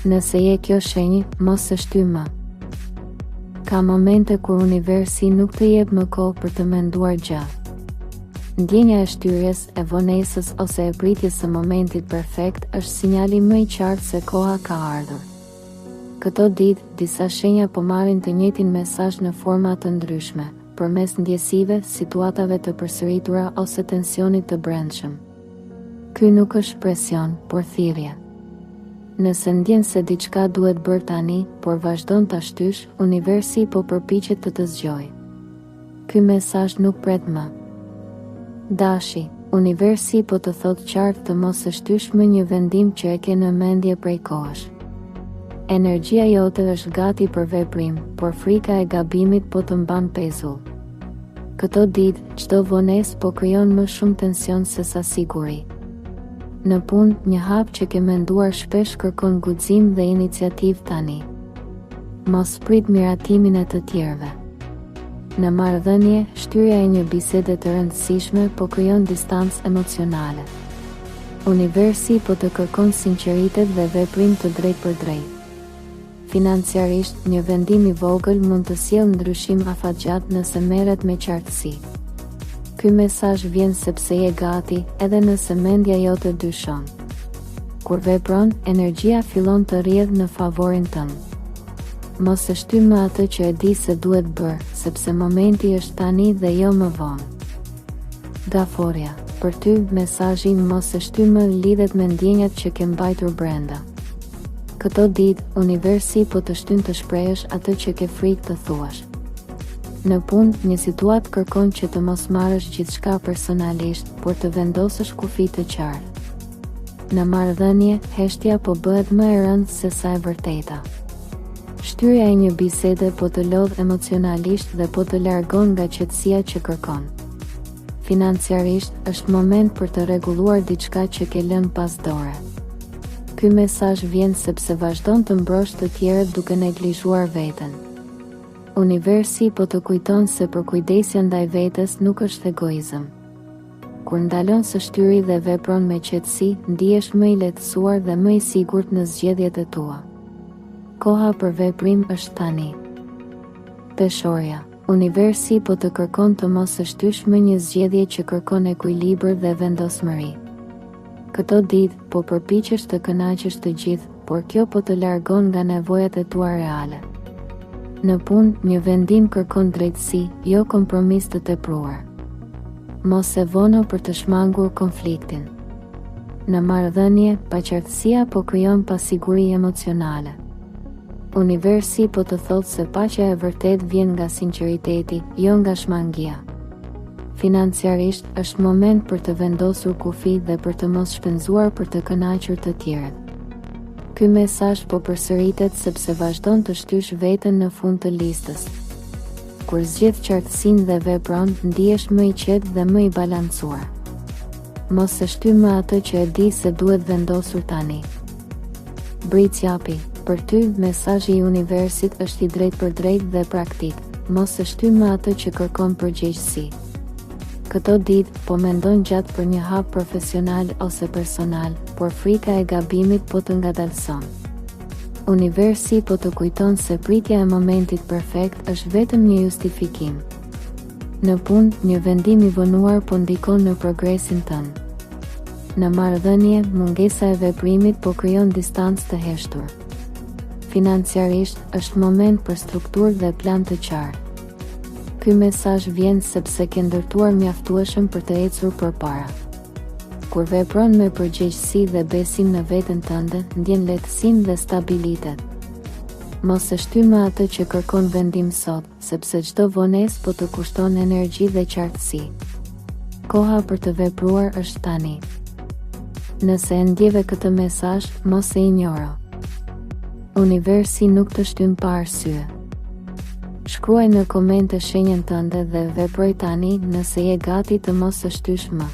Nëse je kjo shenjë, mos e shty më. Ka momente kur universi nuk të jep më kohë për të menduar gjatë. Ndjenja e shtyrjes, e vonesës ose e pritjes së momentit perfekt është sinjali më i qartë se koha ka ardhur. Këto ditë, disa shenja po marrin të njëjtin mesazh në forma të ndryshme, përmes ndjesive, situatave të përsëritura ose tensionit të brendshëm. Ky nuk është presion, por thirrje. Nëse ndjen se diçka duhet bërë tani, por vazhdon ta shtysh, universi po përpiqet të të zgjojë. Ky mesazh nuk pret më. Dashi, universi po të thot qartë të mos e shtysh më një vendim që e ke në mendje prej kohësh. Energjia jote është gati për veprim, por frika e gabimit po të mban pezull. Këto ditë, çdo vonesë po krijon më shumë tension se sa siguri. Në punë, një hap që ke menduar shpesh kërkon guxim dhe iniciativë tani. Mos prit miratimin e të tjerëve. Në marrëdhënie, shtyrja e një bisede të rëndësishme po krijon distancë emocionale. Universi po të kërkon sinqeritet dhe veprim të drejtë për drejtë. Financiarisht, një vendim i vogël mund të sjellë ndryshim afatgjat nëse merret me qartësi. Ky mesazh vjen sepse je gati, edhe nëse mendja jote dyshon. Kur vepron, energjia fillon të rrjedhë në favorin tënd. Mos e shty më atë që e di se duhet bërë, sepse momenti është tani dhe jo më vonë. Daforia, për ty, mesazhi mos e shty më lidhet me ndjenjat që ke mbajtur brenda. Këto ditë, universi po të shtyn të shprehësh atë që ke frikë të thuash. Në punë, një situatë kërkon që të mos marrësh gjithçka personalisht, por të vendosësh kufi të qartë. Në marrëdhënie, heshtja po bëhet më e rëndë se sa e vërteta. Shtyrja e një bisede po të lodh emocionalisht dhe po të largon nga qetësia që kërkon. Financiarisht, është moment për të rregulluar diçka që ke lënë pas dore. Ky mesazh vjen sepse vazhdon të mbrosh të tjerët duke neglizhuar veten. Universi po të kujton se përkujdesja ndaj vetes nuk është egoizëm. Kur ndalon së shtyri dhe vepron me qetësi, ndihesh më i lehtësuar dhe më i sigurt në zgjedhjet e tua. Koha për veprim është tani. Peshorja, universi po të kërkon të mos e shtysh më një zgjedhje që kërkon ekuilibër dhe vendosmëri. Këto ditë, po përpiqesh të kënaqësh të gjithë, por kjo po të largon nga nevojat e tua reale. Në punë, një vendim kërkon drejtësi, jo kompromis të tepruar. Mos e vono për të shmangur konfliktin. Në marrëdhënie, paqartësia po krijon pasiguri emocionale. Universi po të thotë se paqja e vërtet vjen nga sinqeriteti, jo nga shmangia. Financiarisht, është moment për të vendosur kufi dhe për të mos shpenzuar për të kënaqur të tjerët. Ky mesazh po përsëritet sepse vazhdon të shtysh veten në fund të listës. Kur zgjedh qartësinë dhe vepron, ndihesh më i qetë dhe më i balancuar. Mos e shty më atë që e di se duhet vendosur tani. Britsjapi, për ty, mesazhi i universit është i drejtë për drejtë dhe praktik. Mos e shty më atë që kërkon përgjegjësi. Këto ditë, po mendon gjatë për një hap profesional ose personal, por frika e gabimit po të ngadalëson. Universi po të kujton se pritja e momentit perfekt është vetëm një justifikim. Në punë, një vendim i vonuar po ndikon në progresin tënd. Në marrëdhënie, mungesa e veprimit po krijon distancë të heshtur. Financiarisht, është moment për strukturë dhe plan të qartë. Ky mesazh vjen sepse ke ndërtuar mjaftueshëm për të ecur përpara. Kur vepron me përgjegjësi dhe besim në veten tënde, ndjen lehtësinë dhe stabilitet. Mos e shty më atë që kërkon vendim sot, sepse çdo vonesë po të kushton energji dhe qartësi. Koha për të vepruar është tani. Nëse e ndjeve këtë mesazh, mos e injoro. Universi nuk të shtyn pa arsye. Shkruaj në komente shenjën tënde dhe veproj tani nëse je gati të mos e shtysh më.